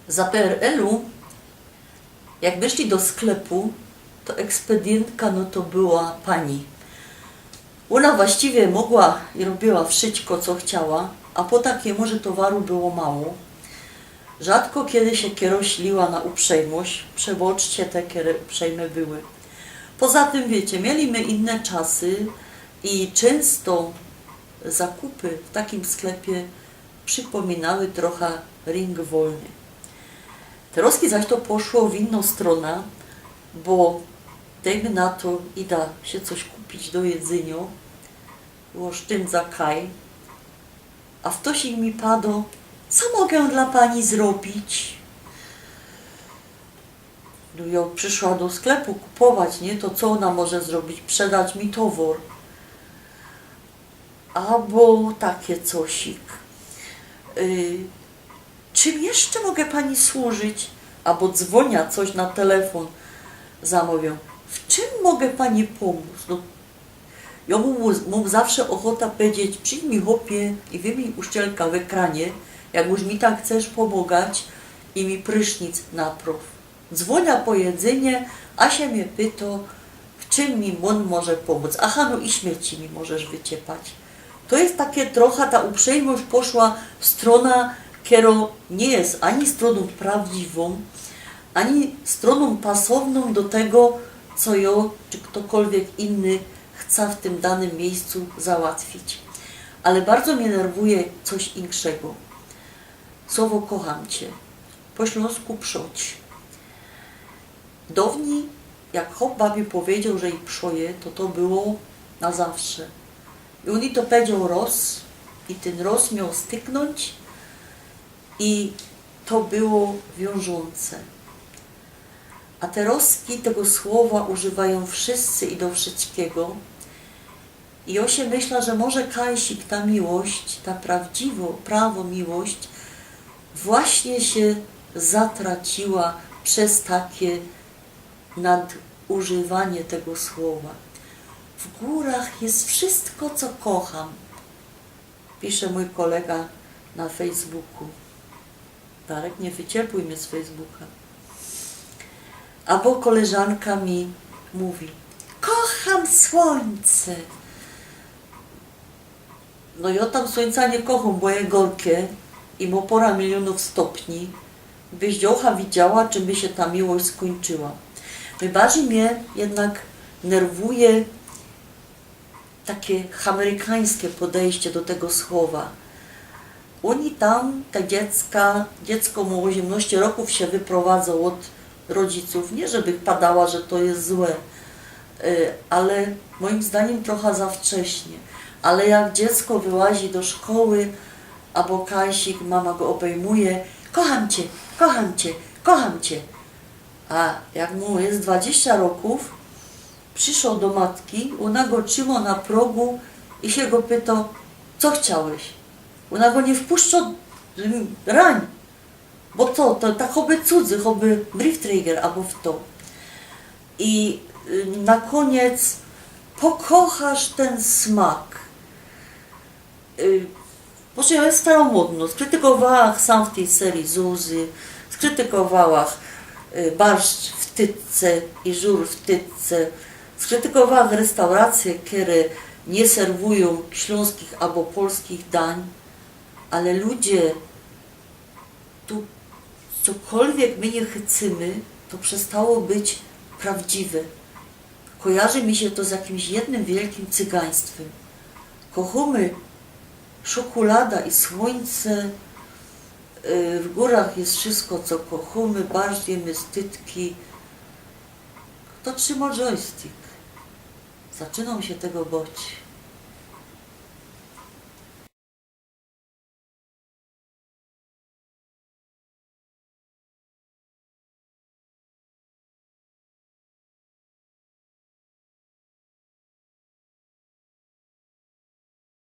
Za PRL-u, jak wyszli do sklepu, to ekspedientka no to była pani. Ona właściwie mogła i robiła wszystko, co chciała, a po takiemu, że towaru było mało. Rzadko kiedy się kierośliła na uprzejmość, przeboczcie te kiery uprzejme były. Poza tym, wiecie, mieliśmy inne czasy i często zakupy w takim sklepie przypominały trochę ring wolny. Teraz zaś to poszło w inną stronę, bo dajmy na to, ida się coś kupić do jedzenia, było sztymdza kaj, a w to się mi padło, co mogę dla pani zrobić? No ja przyszła do sklepu kupować, nie? To co ona może zrobić? Sprzedać mi towar. Albo takie cosik. Czym jeszcze mogę pani służyć? Albo dzwonia coś na telefon, zamawiam. W czym mogę pani pomóc? No, ja mu zawsze ochota powiedzieć, przyjdź mi chłopie i wyjmij uszczelka w ekranie, jak już mi tak chcesz pomagać i mi prysznic napraw. Dzwonia po jedzenie, a się mnie pyta, w czym mi on może pomóc. Aha, no i śmieci mi możesz wyciepać. To jest takie trochę, ta uprzejmość poszła w stronę, która nie jest ani stroną prawdziwą, ani stroną pasowną do tego, co ja czy ktokolwiek inny chce w tym danym miejscu załatwić. Ale bardzo mnie nerwuje coś innego. Słowo kocham cię. Po śląsku przoć. Dawniej, jak chłop babie powiedział, że i przoje, to było na zawsze. I on to powiedział roz i ten roz miał styknąć i to było wiążące. A te rozki tego słowa używają wszyscy i do wszystkiego. I ja się myślę, że może kajsik, ta miłość, ta prawo miłość właśnie się zatraciła przez takie nadużywanie tego słowa. W górach jest wszystko, co kocham, pisze mój kolega na Facebooku. Darek, nie wyciepuj mnie z Facebooka. Albo koleżanka mi mówi, kocham słońce. No ja tam słońca nie kocham, bo jest gorkie i ma pora milionów stopni. Byś dziocha widziała, czym by się ta miłość skończyła. Najbardziej mnie jednak nerwuje takie amerykańskie podejście do tego słowa. Oni tam, te dziecko mu 18 roków się wyprowadzą od rodziców. Nie, żeby padała, że to jest złe, ale moim zdaniem trochę za wcześnie. Ale jak dziecko wyłazi do szkoły, albo kajsik, mama go obejmuje, kocham cię, kocham cię, kocham cię. A jak mu jest 20 roków, przyszedł do matki, ona go trzyma na progu i się go pyta, co chciałeś? Ona go nie wpuszcza, rań, bo to tak choby cudzy, choby briefträger albo w to. I na koniec pokochasz ten smak. Może ja jest staromodno, skrytykowała sam w tej serii Zuzy, skrytykowała barszcz w tytce i żur w tytce, skrytykowała restauracje, które nie serwują śląskich albo polskich dań, ale ludzie, tu cokolwiek my nie chycymy, to przestało być prawdziwe. Kojarzy mi się to z jakimś jednym wielkim cygaństwem. Kochamy czekolada i słońce, w górach jest wszystko, co kochamy, barszcz jemy z tytki. Kto trzyma joystick? Zaczynam się tego bać.